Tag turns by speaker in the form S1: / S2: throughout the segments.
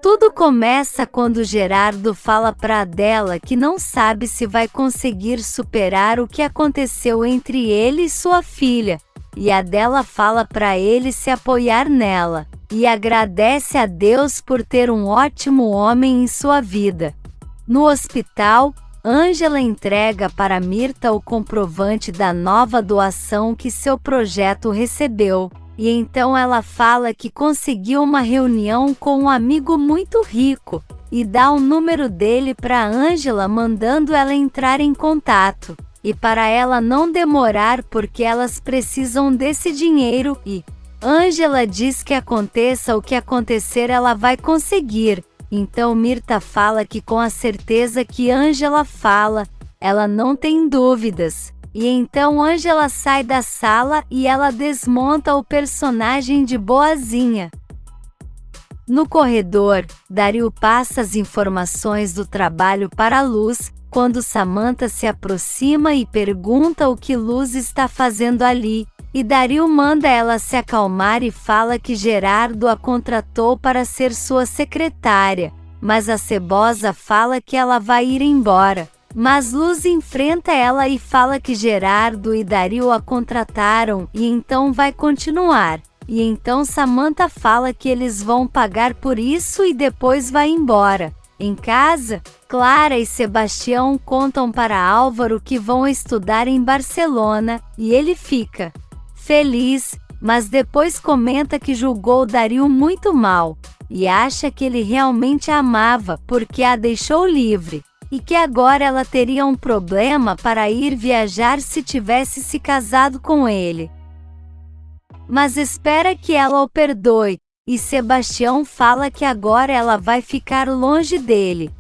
S1: Tudo começa quando Gerardo fala para Adela que não sabe se vai conseguir superar o que aconteceu entre ele e sua filha, e Adela fala para ele se apoiar nela, e agradece a Deus por ter um ótimo homem em sua vida. No hospital, Ângela entrega para Mirta o comprovante da nova doação que seu projeto recebeu. E então ela fala que conseguiu uma reunião com um amigo muito rico, e dá o número dele para Ângela, mandando ela entrar em contato, e para ela não demorar porque elas precisam desse dinheiro, e Ângela diz que aconteça o que acontecer ela vai conseguir. Então Mirta fala que com a certeza que Ângela fala, ela não tem dúvidas. E então Ângela sai da sala e ela desmonta o personagem de boazinha. No corredor, Dario passa as informações do trabalho para Luz, quando Samantha se aproxima e pergunta o que Luz está fazendo ali, e Dario manda ela se acalmar e fala que Gerardo a contratou para ser sua secretária, mas a cebosa fala que ela vai ir embora. Mas Luz enfrenta ela e fala que Gerardo e Dario a contrataram e então vai continuar. E então Samantha fala que eles vão pagar por isso e depois vai embora. Em casa, Clara e Sebastião contam para Álvaro que vão estudar em Barcelona, e ele fica feliz, mas depois comenta que julgou Dario muito mal, e acha que ele realmente a amava porque a deixou livre. E que agora ela teria um problema para ir viajar se tivesse se casado com ele. Mas espera que ela o perdoe, e Sebastião fala que agora ela vai ficar longe dele.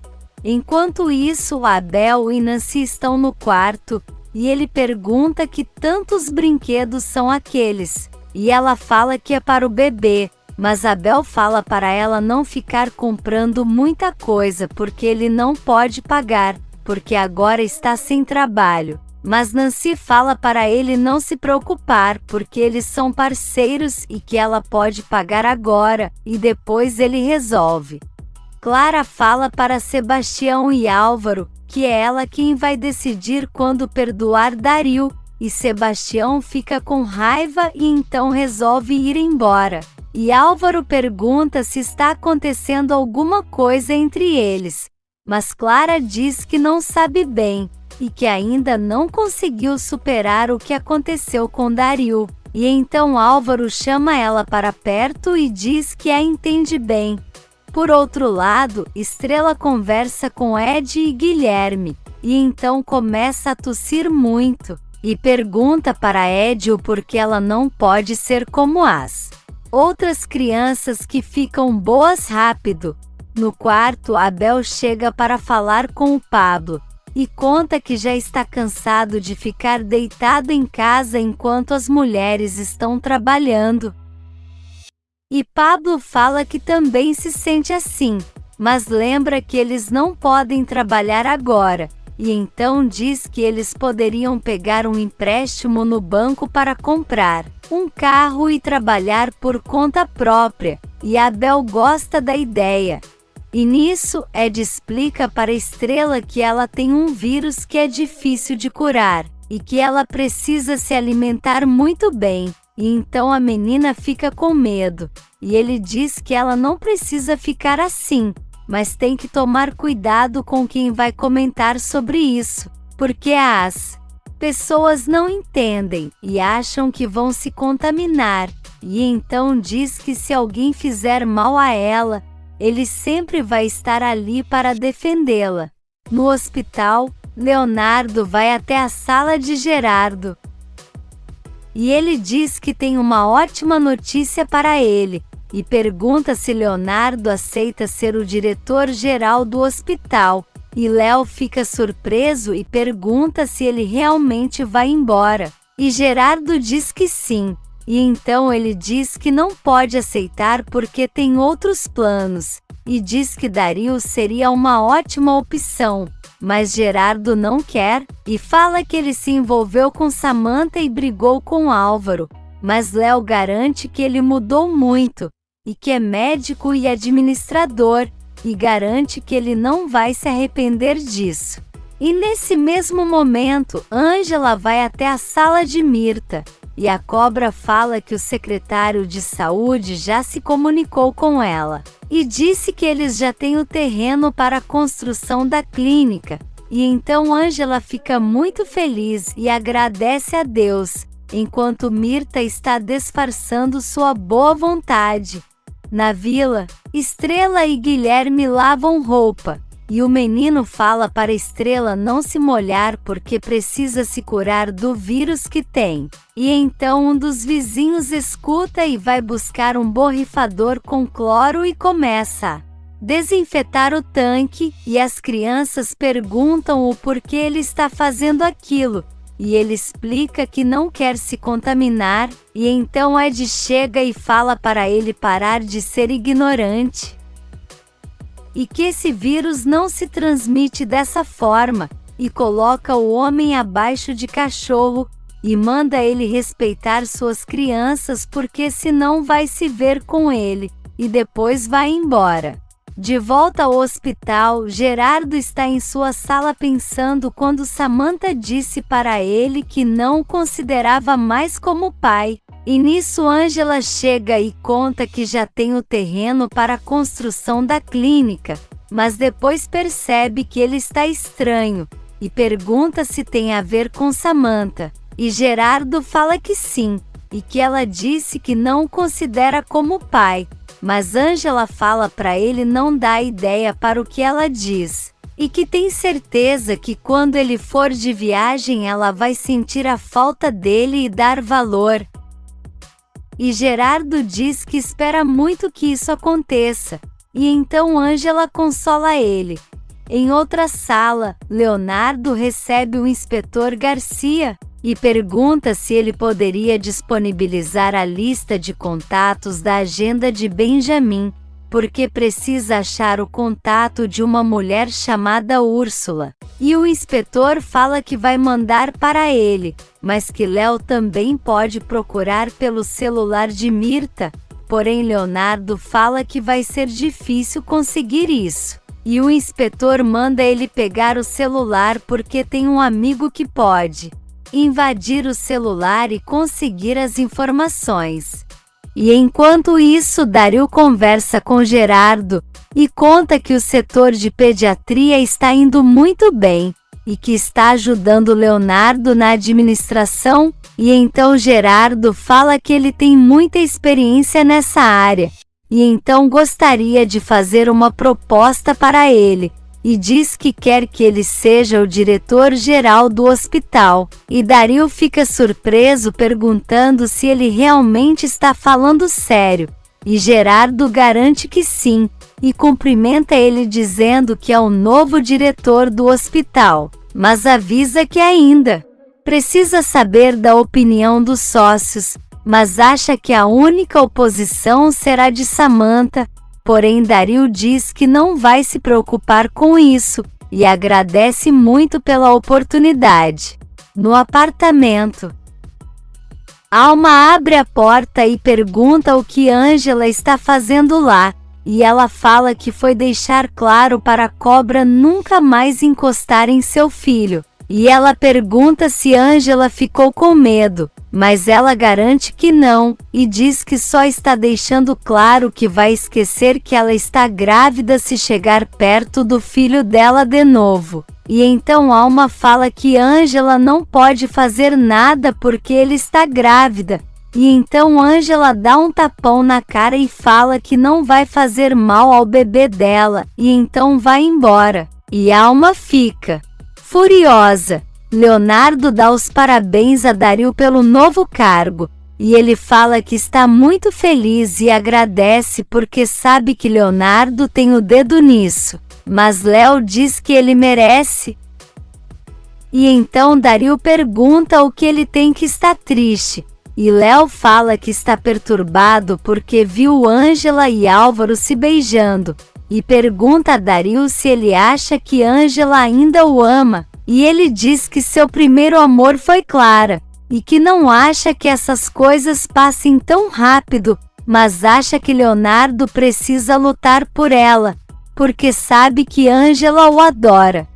S1: Enquanto isso, Abel e Nancy estão no quarto, e ele pergunta que tantos brinquedos são aqueles, e ela fala que é para o bebê. Mas Abel fala para ela não ficar comprando muita coisa porque ele não pode pagar, porque agora está sem trabalho. Mas Nancy fala para ele não se preocupar porque eles são parceiros e que ela pode pagar agora, e depois ele resolve. Clara fala para Sebastião e Álvaro que é ela quem vai decidir quando perdoar Dario, e Sebastião fica com raiva e então resolve ir embora. E Álvaro pergunta se está acontecendo alguma coisa entre eles, mas Clara diz que não sabe bem, e que ainda não conseguiu superar o que aconteceu com Dario. E então Álvaro chama ela para perto e diz que a entende bem. Por outro lado, Estrela conversa com Ed e Guilherme, e então começa a tossir muito, e pergunta para Ed o porquê ela não pode ser como as outras crianças que ficam boas rápido. No quarto, Abel chega para falar com o Pablo, e conta que já está cansado de ficar deitado em casa enquanto as mulheres estão trabalhando. E Pablo fala que também se sente assim, mas lembra que eles não podem trabalhar agora, e então diz que eles poderiam pegar um empréstimo no banco para comprar um carro e trabalhar por conta própria, e Abel gosta da ideia. E nisso, Ed explica para Estrela que ela tem um vírus que é difícil de curar, e que ela precisa se alimentar muito bem, e então a menina fica com medo, e ele diz que ela não precisa ficar assim, mas tem que tomar cuidado com quem vai comentar sobre isso, porque as pessoas não entendem e acham que vão se contaminar, e então diz que se alguém fizer mal a ela, ele sempre vai estar ali para defendê-la. No hospital, Leonardo vai até a sala de Gerardo, e ele diz que tem uma ótima notícia para ele, e pergunta se Leonardo aceita ser o diretor-geral do hospital, e Léo fica surpreso e pergunta se ele realmente vai embora, e Gerardo diz que sim, e então ele diz que não pode aceitar porque tem outros planos, e diz que Dario seria uma ótima opção, mas Gerardo não quer, e fala que ele se envolveu com Samantha e brigou com Álvaro, mas Léo garante que ele mudou muito, e que é médico e administrador, e garante que ele não vai se arrepender disso. E nesse mesmo momento, Ângela vai até a sala de Mirta, e a cobra fala que o secretário de saúde já se comunicou com ela, e disse que eles já têm o terreno para a construção da clínica. E então Ângela fica muito feliz e agradece a Deus, enquanto Mirta está disfarçando sua boa vontade. Na vila, Estrela e Guilherme lavam roupa, e o menino fala para Estrela não se molhar porque precisa se curar do vírus que tem. E então um dos vizinhos escuta e vai buscar um borrifador com cloro e começa a desinfetar o tanque, e as crianças perguntam o porquê ele está fazendo aquilo, e ele explica que não quer se contaminar, e então Ed chega e fala para ele parar de ser ignorante, e que esse vírus não se transmite dessa forma, e coloca o homem abaixo de cachorro, e manda ele respeitar suas crianças porque senão vai se ver com ele, e depois vai embora. De volta ao hospital, Gerardo está em sua sala pensando quando Samantha disse para ele que não o considerava mais como pai. E nisso Ângela chega e conta que já tem o terreno para a construção da clínica, mas depois percebe que ele está estranho, e pergunta se tem a ver com Samantha. E Gerardo fala que sim, e que ela disse que não o considera como pai. Mas Ângela fala para ele não dar ideia para o que ela diz, e que tem certeza que quando ele for de viagem ela vai sentir a falta dele e dar valor. E Gerardo diz que espera muito que isso aconteça, e então Ângela consola ele. Em outra sala, Leonardo recebe o inspetor Garcia, e pergunta se ele poderia disponibilizar a lista de contatos da agenda de Benjamin, porque precisa achar o contato de uma mulher chamada Úrsula. E o inspetor fala que vai mandar para ele, mas que Léo também pode procurar pelo celular de Mirta, porém Leonardo fala que vai ser difícil conseguir isso. E o inspetor manda ele pegar o celular porque tem um amigo que pode invadir o celular e conseguir as informações. E enquanto isso, Dario conversa com Gerardo e conta que o setor de pediatria está indo muito bem e que está ajudando Leonardo na administração, e então Gerardo fala que ele tem muita experiência nessa área, e então gostaria de fazer uma proposta para ele. E diz que quer que ele seja o diretor-geral do hospital. E Dario fica surpreso perguntando se ele realmente está falando sério. E Gerardo garante que sim, e cumprimenta ele dizendo que é o novo diretor do hospital, mas avisa que ainda precisa saber da opinião dos sócios, mas acha que a única oposição será de Samantha. Porém Dario diz que não vai se preocupar com isso, e agradece muito pela oportunidade. No apartamento, Alma abre a porta e pergunta o que Ângela está fazendo lá, e ela fala que foi deixar claro para a cobra nunca mais encostar em seu filho. E ela pergunta se Ângela ficou com medo, mas ela garante que não, e diz que só está deixando claro que vai esquecer que ela está grávida se chegar perto do filho dela de novo. E então Alma fala que Ângela não pode fazer nada porque ele está grávida. E então Ângela dá um tapão na cara e fala que não vai fazer mal ao bebê dela, e então vai embora. E Alma fica furiosa. Leonardo dá os parabéns a Dario pelo novo cargo, e ele fala que está muito feliz e agradece porque sabe que Leonardo tem o dedo nisso, mas Léo diz que ele merece. E então Dario pergunta o que ele tem que estar triste, e Léo fala que está perturbado porque viu Ângela e Álvaro se beijando, e pergunta a Dario se ele acha que Ângela ainda o ama, e ele diz que seu primeiro amor foi Clara, e que não acha que essas coisas passem tão rápido, mas acha que Leonardo precisa lutar por ela, porque sabe que Ângela o adora.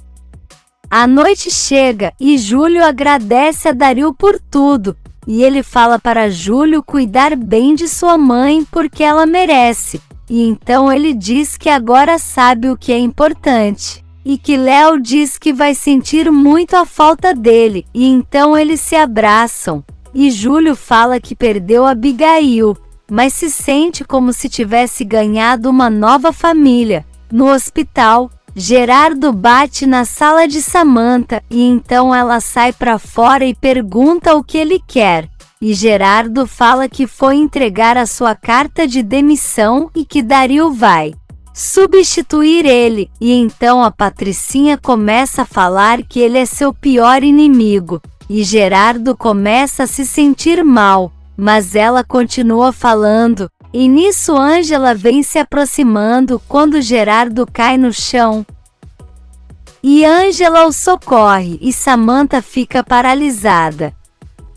S1: A noite chega e Júlio agradece a Dario por tudo, e ele fala para Júlio cuidar bem de sua mãe porque ela merece. E então ele diz que agora sabe o que é importante, e que Léo diz que vai sentir muito a falta dele, e então eles se abraçam. E Júlio fala que perdeu Abigail, mas se sente como se tivesse ganhado uma nova família. No hospital, Gerardo bate na sala de Samantha e então ela sai para fora e pergunta o que ele quer. E Gerardo fala que foi entregar a sua carta de demissão e que Dario vai substituir ele. E então a Patricinha começa a falar que ele é seu pior inimigo. E Gerardo começa a se sentir mal, mas ela continua falando. E nisso Ângela vem se aproximando quando Gerardo cai no chão. E Ângela o socorre e Samantha fica paralisada.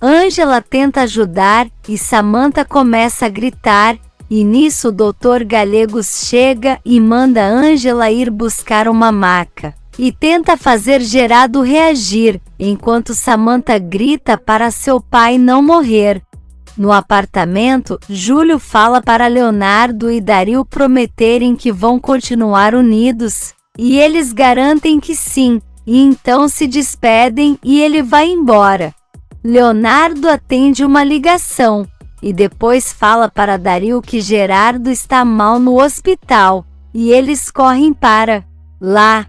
S1: Ângela tenta ajudar e Samantha começa a gritar. E nisso o Dr. Gallegos chega e manda Ângela ir buscar uma maca. E tenta fazer Gerardo reagir, enquanto Samantha grita para seu pai não morrer. No apartamento, Júlio fala para Leonardo e Dario prometerem que vão continuar unidos, e eles garantem que sim, e então se despedem e ele vai embora. Leonardo atende uma ligação, e depois fala para Dario que Gerardo está mal no hospital, e eles correm para lá.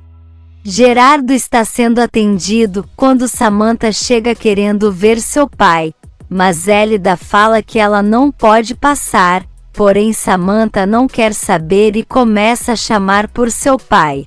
S1: Gerardo está sendo atendido quando Samantha chega querendo ver seu pai. Mas Hélida fala que ela não pode passar, porém Samantha não quer saber e começa a chamar por seu pai.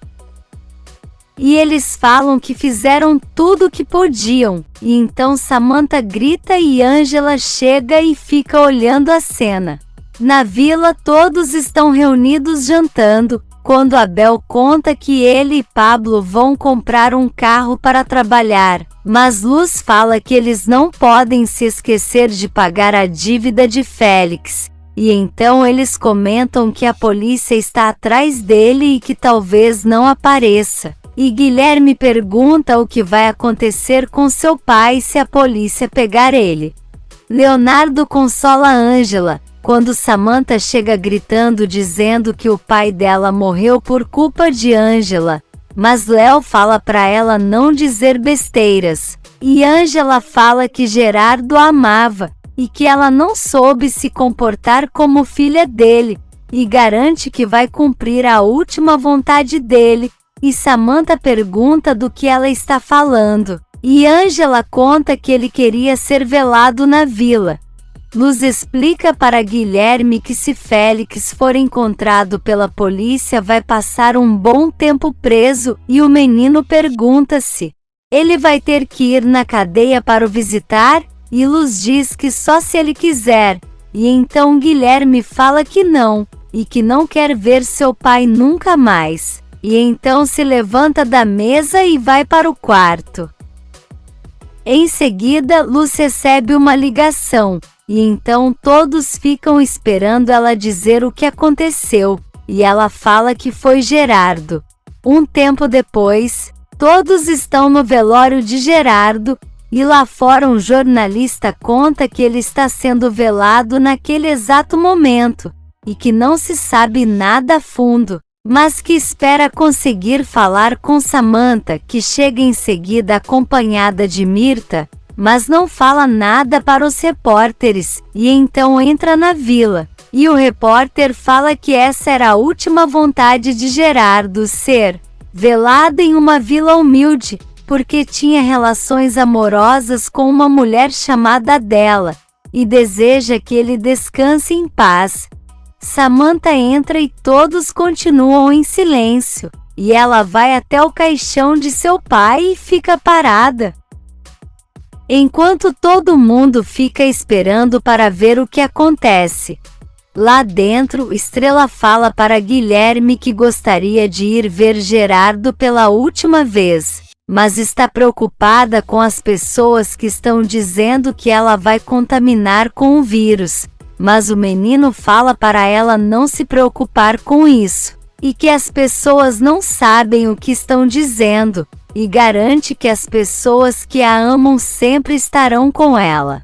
S1: E eles falam que fizeram tudo o que podiam, e então Samantha grita e Ângela chega e fica olhando a cena. Na vila todos estão reunidos jantando, quando Abel conta que ele e Pablo vão comprar um carro para trabalhar. Mas Luz fala que eles não podem se esquecer de pagar a dívida de Félix, e então eles comentam que a polícia está atrás dele e que talvez não apareça. E Guilherme pergunta o que vai acontecer com seu pai se a polícia pegar ele. Leonardo consola Ângela, quando Samantha chega gritando dizendo que o pai dela morreu por culpa de Ângela. Mas Léo fala para ela não dizer besteiras, e Ângela fala que Gerardo a amava, e que ela não soube se comportar como filha dele, e garante que vai cumprir a última vontade dele, e Samantha pergunta do que ela está falando, e Ângela conta que ele queria ser velado na vila. Luz explica para Guilherme que se Félix for encontrado pela polícia vai passar um bom tempo preso e o menino pergunta se ele vai ter que ir na cadeia para o visitar, e Luz diz que só se ele quiser, e então Guilherme fala que não, e que não quer ver seu pai nunca mais, e então se levanta da mesa e vai para o quarto. Em seguida, Luz recebe uma ligação. E então todos ficam esperando ela dizer o que aconteceu, e ela fala que foi Gerardo. Um tempo depois, todos estão no velório de Gerardo, e lá fora um jornalista conta que ele está sendo velado naquele exato momento, e que não se sabe nada a fundo, mas que espera conseguir falar com Samantha, que chega em seguida acompanhada de Mirta, mas não fala nada para os repórteres, e então entra na vila. E o repórter fala que essa era a última vontade de Gerardo, ser velado em uma vila humilde, porque tinha relações amorosas com uma mulher chamada Adela, e deseja que ele descanse em paz. Samantha entra e todos continuam em silêncio, e ela vai até o caixão de seu pai e fica parada. Enquanto todo mundo fica esperando para ver o que acontece. Lá dentro, Estrela fala para Guilherme que gostaria de ir ver Gerardo pela última vez, mas está preocupada com as pessoas que estão dizendo que ela vai contaminar com o vírus. mas o menino fala para ela não se preocupar com isso, e que as pessoas não sabem o que estão dizendo, e garante que as pessoas que a amam sempre estarão com ela.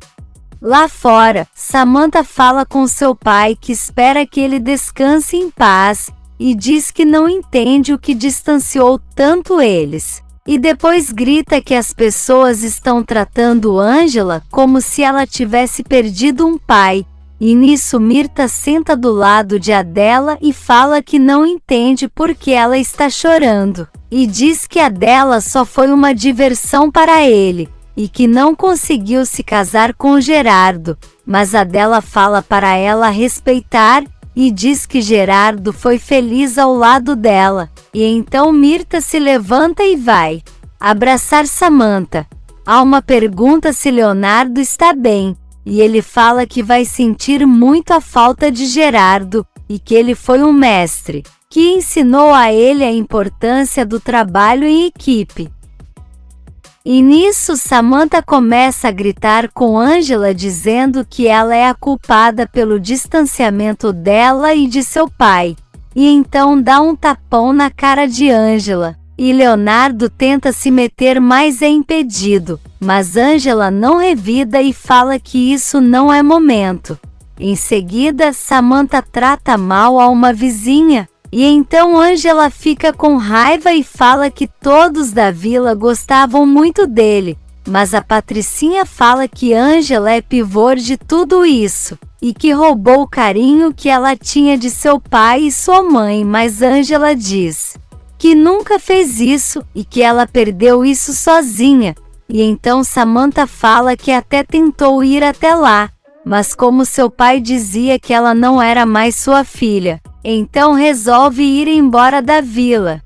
S1: Lá fora, Samantha fala com seu pai que espera que ele descanse em paz, e diz que não entende o que distanciou tanto eles. E depois grita que as pessoas estão tratando Angela como se ela tivesse perdido um pai. E nisso Mirtha senta do lado de Adela e fala que não entende por que ela está chorando. E diz que Adela só foi uma diversão para ele, e que não conseguiu se casar com Gerardo. Mas Adela fala para ela respeitar, e diz que Gerardo foi feliz ao lado dela. E então Mirtha se levanta e vai abraçar Samantha. Alma pergunta se Leonardo está bem, e ele fala que vai sentir muito a falta de Gerardo, e que ele foi um mestre, que ensinou a ele a importância do trabalho em equipe. E nisso Samantha começa a gritar com Angela dizendo que ela é a culpada pelo distanciamento dela e de seu pai. E então dá um tapão na cara de Angela. E Leonardo tenta se meter, mas é impedido. Mas Angela não revida e fala que isso não é momento. Em seguida, Samantha trata mal a uma vizinha. E então Angela fica com raiva e fala que todos da vila gostavam muito dele, mas a Patricinha fala que Angela é pivô de tudo isso, e que roubou o carinho que ela tinha de seu pai e sua mãe, mas Angela diz que nunca fez isso, e que ela perdeu isso sozinha. E então Samantha fala que até tentou ir até lá, mas como seu pai dizia que ela não era mais sua filha, então resolve ir embora da vila.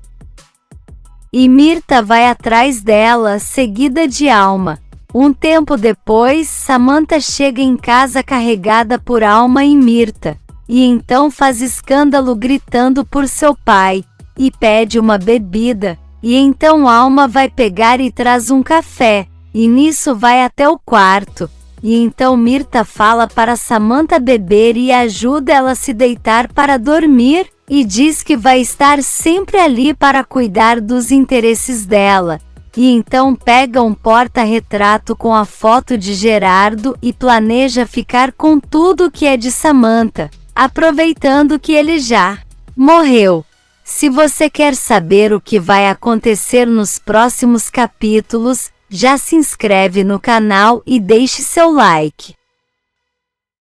S1: E Mirtha vai atrás dela, seguida de Alma. Um tempo depois, Samantha chega em casa carregada por Alma e Mirtha, e então faz escândalo gritando por seu pai, e pede uma bebida. E então Alma vai pegar e traz um café, e nisso vai até o quarto. E então Mirtha fala para Samantha beber e ajuda ela a se deitar para dormir, e diz que vai estar sempre ali para cuidar dos interesses dela. E então pega um porta-retrato com a foto de Gerardo e planeja ficar com tudo que é de Samantha, aproveitando que ele já morreu. Se você quer saber o que vai acontecer nos próximos capítulos, já se inscreve no canal e deixe seu like.